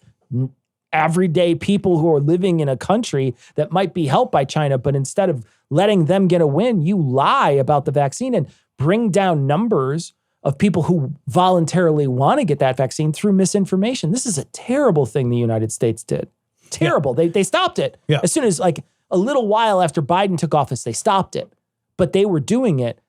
everyday people who are living in a country that might be helped by China, but instead of letting them get a win, you lie about the vaccine and bring down numbers of people who voluntarily want to get that vaccine through misinformation. This is a terrible thing the United States did. Terrible. Yeah. They stopped it. Yeah. As soon as like a little while after Biden took office, they stopped it. But they were doing it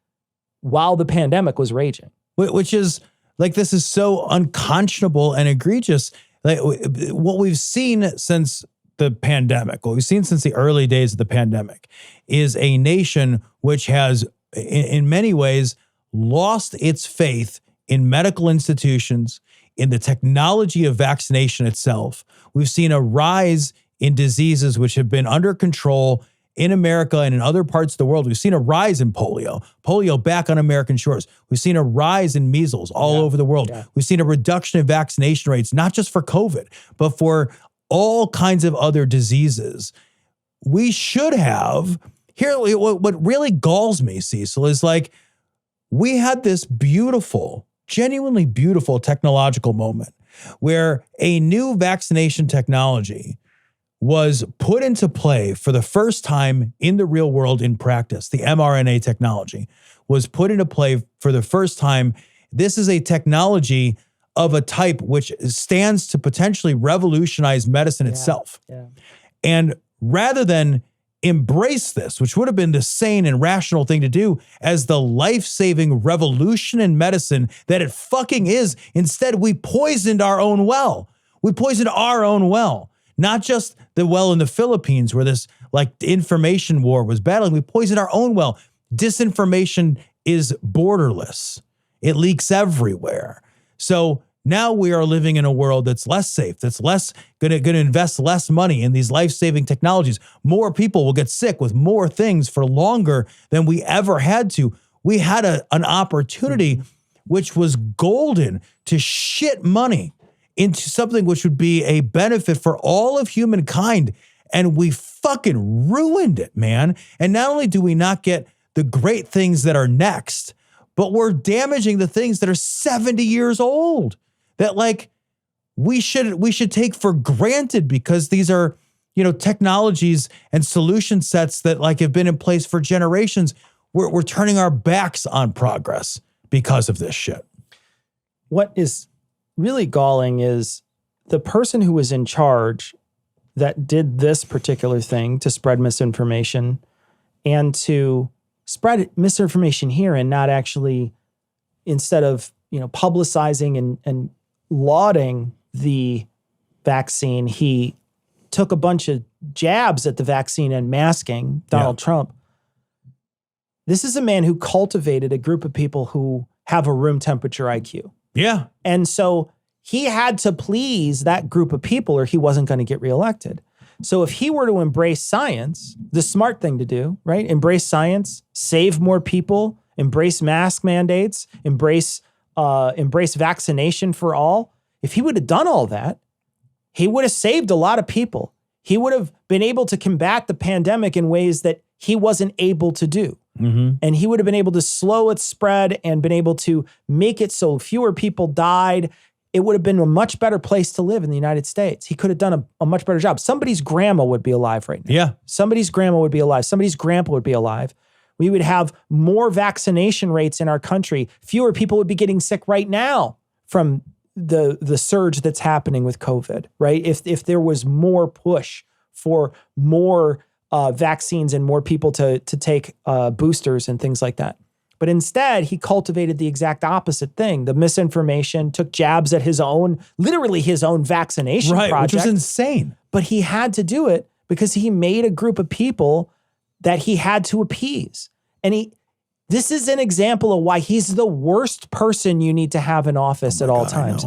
while the pandemic was raging. Which is like, this is so unconscionable and egregious. Like what we've seen since the pandemic, what we've seen since the early days of the pandemic is a nation which has in many ways lost its faith in medical institutions, in the technology of vaccination itself. We've seen a rise in diseases which have been under control in America and in other parts of the world. We've seen a rise in polio back on American shores. We've seen a rise in measles all over the world. Yeah. We've seen a reduction in vaccination rates, not just for COVID, but for all kinds of other diseases. We should have, here, what really galls me, Cecil, is like, we had this beautiful, genuinely beautiful technological moment where a new vaccination technology was put into play for the first time in the real world in practice. The mRNA technology was put into play for the first time. This is a technology of a type which stands to potentially revolutionize medicine itself. Yeah. And rather than embrace this, which would have been the sane and rational thing to do as the life-saving revolution in medicine that it fucking is, instead we poisoned our own well. We poisoned our own well. Not just the well in the Philippines where this like information war was battling. We poisoned our own well. Disinformation is borderless. It leaks everywhere. So now we are living in a world that's less safe, that's less going to invest less money in these life-saving technologies. More people will get sick with more things for longer than we ever had to. We had an opportunity which was golden to shit money into something which would be a benefit for all of humankind. And we fucking ruined it, man. And not only do we not get the great things that are next, but we're damaging the things that are 70 years old that like we should take for granted because these are, you know, technologies and solution sets that like have been in place for generations. We're turning our backs on progress because of this shit. What is really galling is the person who was in charge that did this particular thing to spread misinformation and to spread misinformation here and not actually, instead of, you know, publicizing and lauding the vaccine, he took a bunch of jabs at the vaccine and masking Donald Trump. This is a man who cultivated a group of people who have a room temperature IQ. Yeah. And so he had to please that group of people or he wasn't going to get reelected. So if he were to embrace science, the smart thing to do, right? Embrace science, save more people, embrace mask mandates, embrace vaccination for all. If he would have done all that, he would have saved a lot of people. He would have been able to combat the pandemic in ways that he wasn't able to do. Mm-hmm. And he would have been able to slow its spread and been able to make it so fewer people died. It would have been a much better place to live in the United States. He could have done a much better job. Somebody's grandma would be alive right now. Yeah. Somebody's grandma would be alive. Somebody's grandpa would be alive. We would have more vaccination rates in our country. Fewer people would be getting sick right now from the surge that's happening with COVID, right? If there was more push for more vaccines and more people to take boosters and things like that. But instead, he cultivated the exact opposite thing. The misinformation, took jabs at literally his own vaccination project. Which was insane. But he had to do it because he made a group of people that he had to appease. And this is an example of why he's the worst person you need to have in office at all times.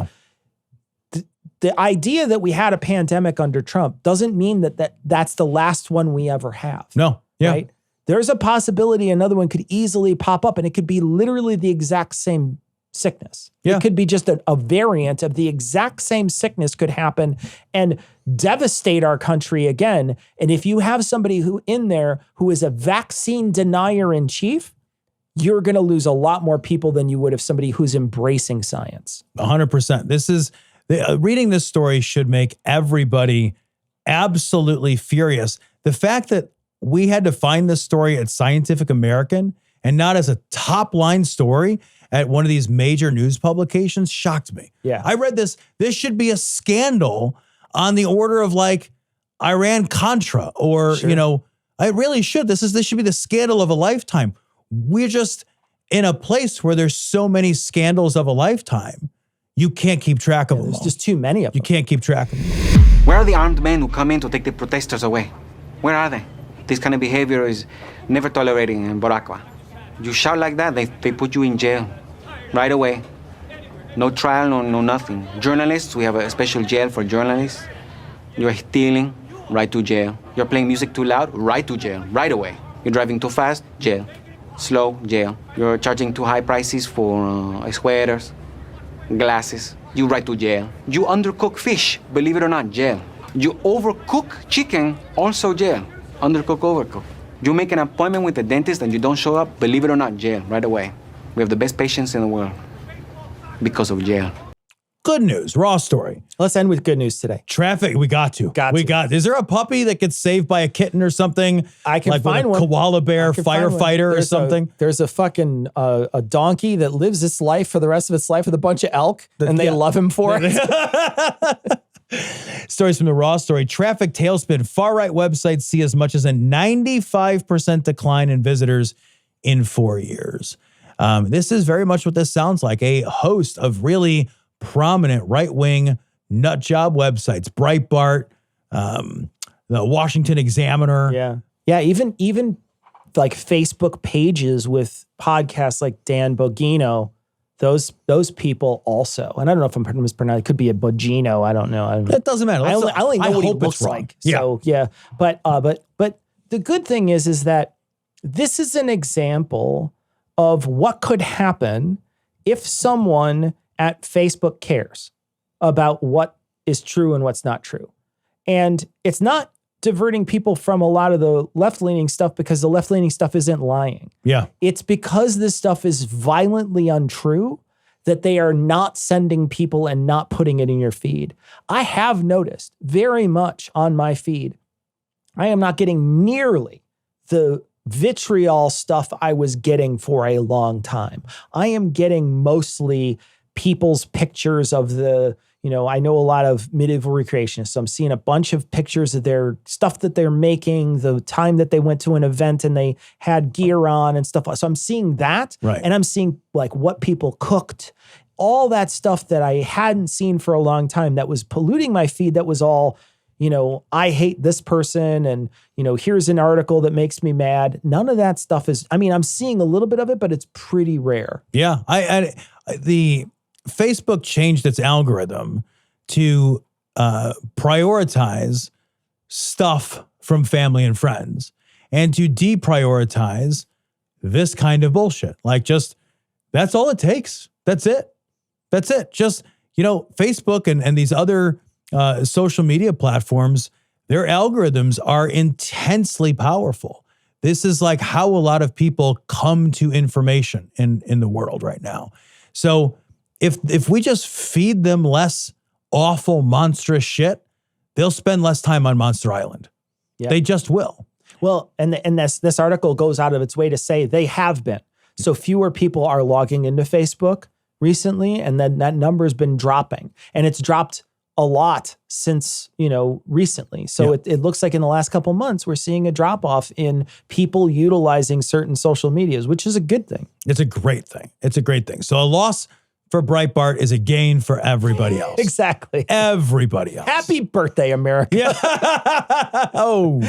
the idea that we had a pandemic under Trump doesn't mean that's the last one we ever have. No. Yeah. Right? There's a possibility another one could easily pop up, and it could be literally the exact same sickness. Yeah. It could be just a variant of the exact same sickness could happen and devastate our country again. And if you have somebody who is a vaccine denier in chief, you're going to lose a lot more people than you would have somebody who's embracing science. 100%. Reading this story should make everybody absolutely furious. The fact that we had to find this story at Scientific American and not as a top line story at one of these major news publications shocked me. Yeah. I read this. This should be a scandal on the order of like Iran-Contra or, I really should. This should be the scandal of a lifetime. We're just in a place where there's so many scandals of a lifetime. You can't keep track of them There's all. just too many of them. You can't keep track of them. Where are the armed men who come in to take the protesters away? Where are they? This kind of behavior is never tolerated in Boracua. You shout like that, they put you in jail right away. No trial, no nothing. Journalists, we have a special jail for journalists. You're stealing, right to jail. You're playing music too loud, right to jail, right away. You're driving too fast, jail. Slow, jail. You're charging too high prices for sweaters, glasses, you right to jail. You undercook fish, believe it or not, jail. You overcook chicken, also jail. Undercook, overcook. You make an appointment with the dentist and you don't show up, believe it or not, jail, right away. We have the best patients in the world because of jail. Good news, raw story. Let's end with good news today. Traffic, we got to. Is there a puppy that gets saved by a kitten or something? I can like find with a one. koala bear firefighter or something? There's a fucking a donkey that lives its life for the rest of its life with a bunch of elk, and they love him for it. Stories from the raw story. Traffic tailspin. Far-right websites see as much as a 95% decline in visitors in 4 years. This is very much what this sounds like. A host of really prominent right-wing nut job websites. Breitbart, the Washington Examiner. Yeah. Even like Facebook pages with podcasts like Dan Bogino. Those people also, and I don't know if I'm mispronouncing. It could be a Bogino. I don't know. It doesn't matter. I only know what he looks like. So yeah. But the good thing is that this is an example of what could happen if someone at Facebook cares about what is true and what's not true. And it's not diverting people from a lot of the left-leaning stuff because the left-leaning stuff isn't lying. Yeah. It's because this stuff is violently untrue that they are not sending people and not putting it in your feed. I have noticed very much on my feed, I am not getting nearly the vitriol stuff I was getting for a long time. I am getting mostly people's pictures of I know a lot of medieval recreationists. So I'm seeing a bunch of pictures of their stuff that they're making, the time that they went to an event and they had gear on and stuff. So I'm seeing that. Right. And I'm seeing like what people cooked, all that stuff that I hadn't seen for a long time that was polluting my feed. That was all, I hate this person and, here's an article that makes me mad. None of that stuff is, I'm seeing a little bit of it, but it's pretty rare. Yeah. The Facebook changed its algorithm to prioritize stuff from family and friends and to deprioritize this kind of bullshit. Like that's all it takes. That's it. Just, Facebook and these other social media platforms, their algorithms are intensely powerful. This is like how a lot of people come to information in the world right now. So if we just feed them less awful, monstrous shit, they'll spend less time on Monster Island. Yeah. They just will. Well, and this article goes out of its way to say they have been. So fewer people are logging into Facebook recently, and then that number's been dropping. And it's dropped a lot since, recently. So it looks like in the last couple months, we're seeing a drop off in people utilizing certain social medias, which is a good thing. It's a great thing. So a loss for Breitbart is a gain for everybody else. Exactly. Everybody else. Happy birthday, America. Yeah. Oh.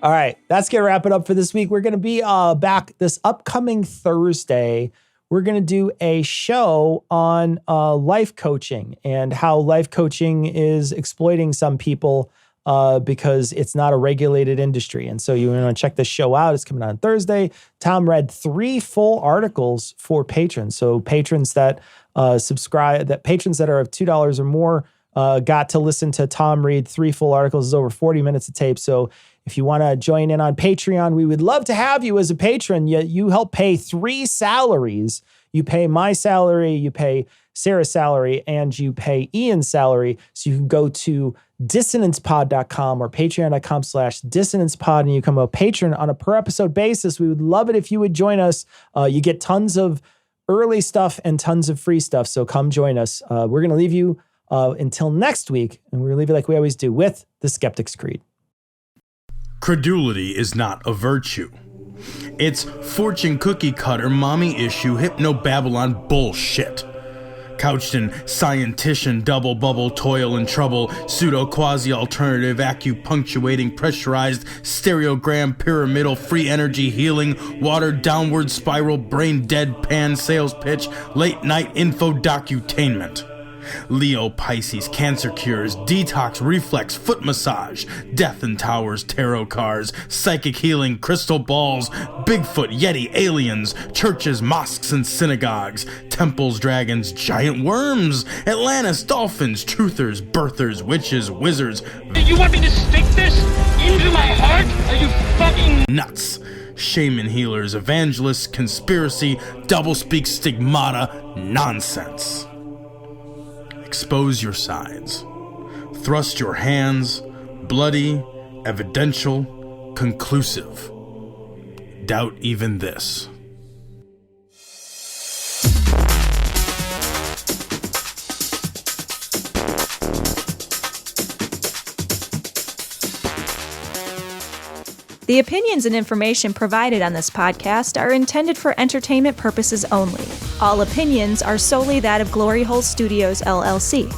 All right, that's going to wrap it up for this week. We're going to be back this upcoming Thursday. We're going to do a show on life coaching and how life coaching is exploiting some people because it's not a regulated industry. And so you want to check this show out. It's coming on Thursday. Tom read 3 full articles for patrons. So patrons that patrons that are of $2 or more got to listen to Tom read 3 full articles. It's over 40 minutes of tape. So if you want to join in on Patreon, we would love to have you as a patron. You help pay 3 salaries. You pay my salary, you pay Sarah's salary, and you pay Ian's salary. So you can go to dissonancepod.com or patreon.com/dissonancepod and you become a patron on a per episode basis. We would love it if you would join us. You get tons of early stuff and tons of free stuff. So come join us. We're going to leave you until next week, and we're going to leave you like we always do with the Skeptic's Creed. Credulity is not a virtue. It's fortune cookie cutter, mommy issue, hypno-Babylon bullshit. Couched in scientician, double bubble, toil and trouble, pseudo quasi-alternative, acupunctuating, pressurized, stereogram, pyramidal, free energy healing, watered downward spiral, brain deadpan sales pitch, late night info docutainment. Leo, Pisces, cancer cures, detox, reflex, foot massage, death in towers, tarot cards, psychic healing, crystal balls, Bigfoot, Yeti, aliens, churches, mosques and synagogues, temples, dragons, giant worms, Atlantis, dolphins, truthers, birthers, witches, wizards. You want me to stick this into my heart? Are you fucking nuts? Shaman healers, evangelists, conspiracy, doublespeak, stigmata, nonsense. Expose your sides. Thrust your hands, bloody, evidential, conclusive. Doubt even this. The opinions and information provided on this podcast are intended for entertainment purposes only. All opinions are solely that of Glory Hole Studios, LLC.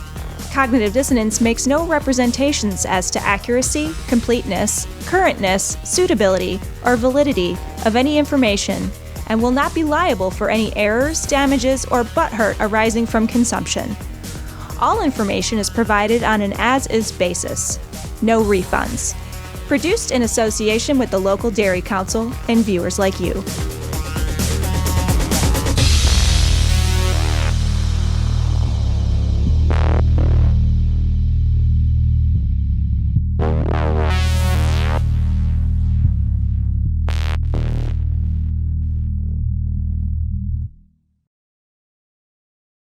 Cognitive Dissonance makes no representations as to accuracy, completeness, currentness, suitability, or validity of any information, and will not be liable for any errors, damages, or butthurt arising from consumption. All information is provided on an as-is basis. No refunds. Produced in association with the local Dairy Council and viewers like you.